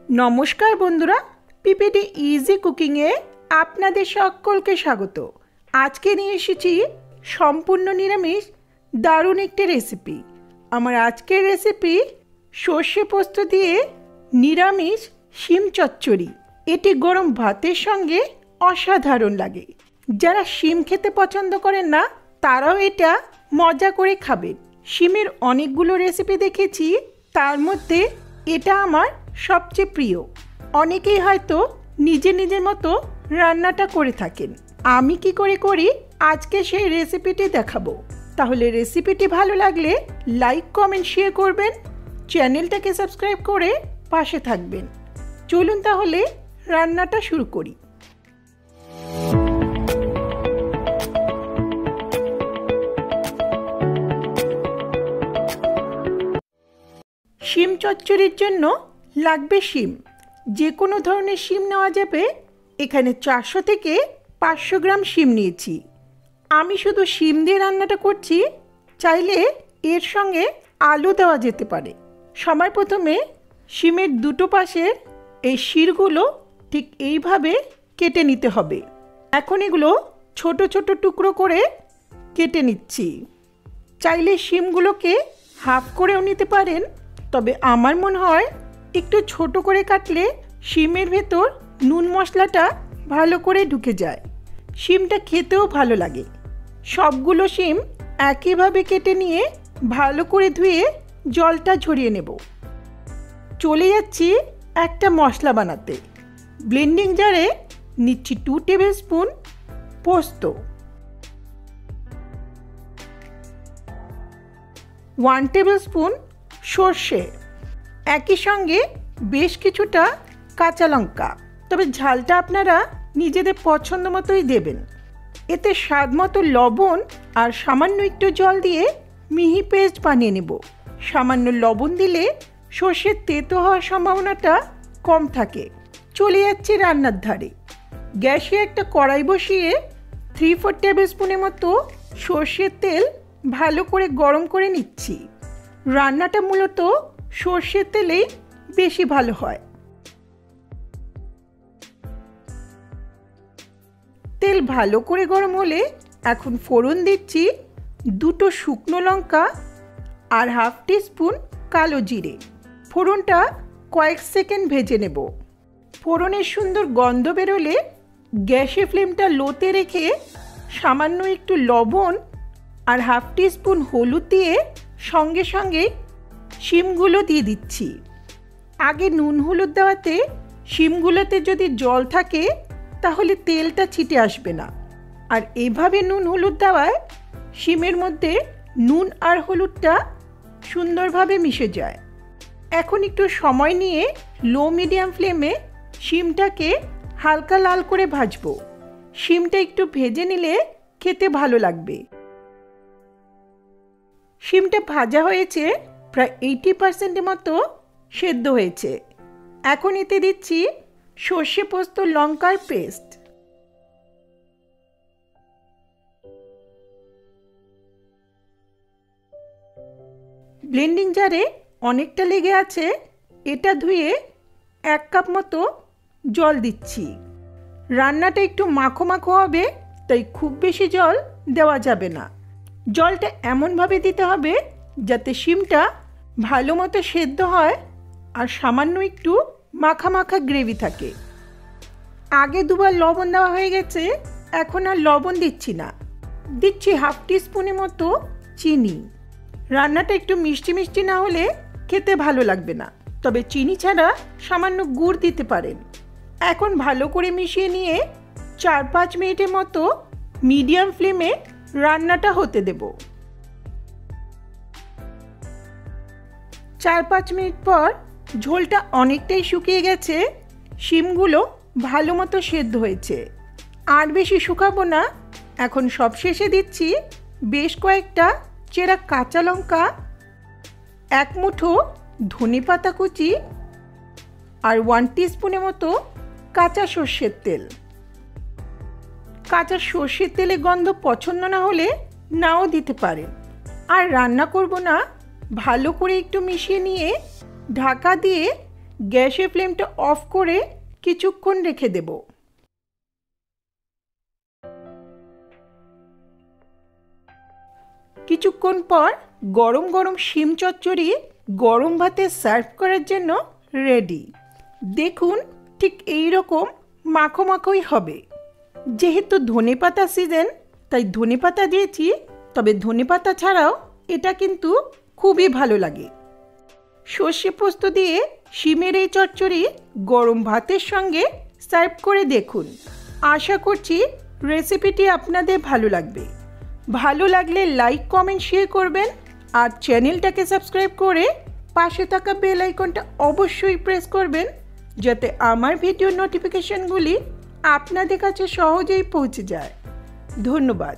নমস্কার বন্ধুরা, PPT easy কুকিংয়ে আপনাদের সকলকে স্বাগত। আজকে নিয়ে এসেছি সম্পূর্ণ নিরামিষ দারুণ একটি রেসিপি। আমার আজকের রেসিপি সর্ষে পোস্ত দিয়ে নিরামিষ শিম চচ্চড়ি। এটি গরম ভাতের সঙ্গে অসাধারণ লাগে। যারা শিম খেতে পছন্দ করেন না তারাও এটা মজা করে খাবেন। শিমের অনেকগুলো রেসিপি দেখেছি, তার মধ্যে এটা আমার সবচেয়ে প্রিয়। অনেকেই হয়তো নিজের মতো রান্নাটা করে থাকেন। আমি কি করে করি আজকে সেই রেসিপিটি দেখাবো। তাহলে রেসিপিটি ভালো লাগলে লাইক, কমেন্ট, শেয়ার করবেন। চ্যানেলটাকে সাবস্ক্রাইব করে পাশে থাকবেন। চলুন তাহলে রান্নাটা শুরু করি। শিম চচ্চড়ির জন্য লাগবে শিম। যে কোনো ধরনের শিম নেওয়া যাবে। এখানে 400 থেকে 500 গ্রাম শিম নিয়েছি। আমি শুধু শিম দিয়ে রান্নাটা করছি, চাইলে এর সঙ্গে আলু দেওয়া যেতে পারে। সবার প্রথমে শিমের দুটো পাশের এই শিরগুলো ঠিক এইভাবে কেটে নিতে হবে। এখন এগুলো ছোট ছোট টুকরো করে কেটে নিচ্ছি। চাইলে শিমগুলোকে হাফ করেও নিতে পারেন, তবে আমার মনে হয় একটু ছোট করে কাটলে শিমের ভেতর নুন মশলাটা ভালো করে ঢুকে যায়, শিমটা খেতেও ভালো লাগে। সবগুলো শিম একইভাবে কেটে নিয়ে ভালো করে ধুয়ে জলটা ঝরিয়ে নেব। চলে যাচ্ছি একটা মশলা বানাতে। ব্লেন্ডিং জারে নিচ্ছি 2 টেবিল স্পুন পোস্ত, 1 টেবিল স্পুন সর্ষে, একই সঙ্গে বেশ কিছুটা কাঁচা লঙ্কা, তবে ঝালটা আপনারা নিজেদের পছন্দ মতোই দেবেন। এতে স্বাদ মতো লবণ আর সামান্য একটু জল দিয়ে মিহি পেস্ট বানিয়ে নেব। সামান্য লবণ দিলে সর্ষের তেতো হওয়ার সম্ভাবনাটা কম থাকে। চলে যাচ্ছি রান্নার ধারে। গ্যাসে একটা কড়াই বসিয়ে 3-4 টেবিল স্পুনের মতো সর্ষের তেল ভালো করে গরম করে নিচ্ছি। রান্নাটা মূলত সর্ষের তেলেই বেশি ভালো হয়। তেল ভালো করে গরম হলে এখন ফোড়ন দিচ্ছি 2 শুকনো লঙ্কা আর 1/2 টিস্পুন কালো জিরে। ফোড়নটা কয়েক সেকেন্ড ভেজে নেব। ফোড়নের সুন্দর গন্ধ বেরোলে গ্যাসের ফ্লেমটা লোতে রেখে সামান্য একটু লবণ আর 1/2 টিস্পুন হলুদ দিয়ে সঙ্গে সঙ্গে শিমগুলো দিয়ে দিচ্ছি। আগে নুন হলুদ দেওয়াতে শিমগুলোতে যদি জল থাকে তাহলে তেলটা ছিটে আসবে না, আর এভাবে নুন হলুদ দেওয়ায় শিমের মধ্যে নুন আর হলুদটা সুন্দরভাবে মিশে যায়। এখন একটু সময় নিয়ে লো মিডিয়াম ফ্লেমে শিমটাকে হালকা লাল করে ভাজবো। শিমটা একটু ভেজে নিলে খেতে ভালো লাগবে। শিমটা ভাজা হয়েছে, প্রায় 80% মতো সেদ্ধ হয়েছে। এখন এতে দিচ্ছি সর্ষে পোস্ত লঙ্কার পেস্ট, ব্লেন্ডিং জারে অনেকটা লেগে আছে, এটা ধুয়ে 1 কাপ মতো জল দিচ্ছি। রান্নাটা একটু মাখো মাখো হবে, তাই খুব বেশি জল দেওয়া যাবে না। জলটা এমনভাবে দিতে হবে যাতে শিমটা ভালো মতো সেদ্ধ হয় আর সামান্য একটু মাখা মাখা গ্রেভি থাকে। আগে 2 বার লবণ দেওয়া হয়ে গেছে, এখন আর লবণ দিচ্ছি না। দিচ্ছি 1/2 টিস্পুনের মতো চিনি। রান্নাটা একটু মিষ্টি মিষ্টি না হলে খেতে ভালো লাগবে না, তবে চিনি ছাড়া সামান্য গুড় দিতে পারেন। এখন ভালো করে মিশিয়ে নিয়ে 4-5 মিনিটের মতো মিডিয়াম ফ্লেমে রান্নাটা হতে দেব। 4-5 মিনিট পর ঝোলটা অনেকটাই শুকিয়ে গেছে, শিমগুলো ভালো মতো সেদ্ধ হয়েছে। আর বেশি শুকাবো না। এখন সবশেষে দিচ্ছি বেশ কয়েকটা চেরা কাঁচা লঙ্কা, 1 মুঠো ধনেপাতা কুচি আর 1 টিস্পুনের মতো কাঁচা সর্ষের তেল। কাঁচা সর্ষের তেলে গন্ধ পছন্দ না হলে নাও দিতে পারেন। আর রান্না করব না, ভালো করে একটু মিশিয়ে নিয়ে ঢাকা দিয়ে গ্যাসের ফ্লেমটা অফ করে কিছুক্ষণ রেখে দেব। কিছুক্ষণ পর গরম গরম শিম চচ্চড়ি গরম ভাতে সার্ভ করার জন্য রেডি। দেখুন ঠিক এই রকম মাখো মাখোই হবে। যেহেতু ধনেপাতা সিজন তাই ধনেপাতা দিয়েছি, তবে ধনেপাতা ছাড়াও এটা কিন্তু খুবই ভালো লাগে। সর্ষে পোস্ত দিয়ে শিমের এই চচ্চড়ি গরম ভাতের সঙ্গে সার্ভ করে দেখুন। আশা করছি রেসিপিটি আপনাদের ভালো লাগবে। ভালো লাগলে লাইক কমেন্ট শেয়ার করবেন আর চ্যানেলটাকে সাবস্ক্রাইব করে পাশে থাকা বেল আইকনটা অবশ্যই প্রেস করবেন, যাতে আমার ভিডিও নোটিফিকেশনগুলি আপনাদের কাছে সহজেই পৌঁছে যায়। ধন্যবাদ।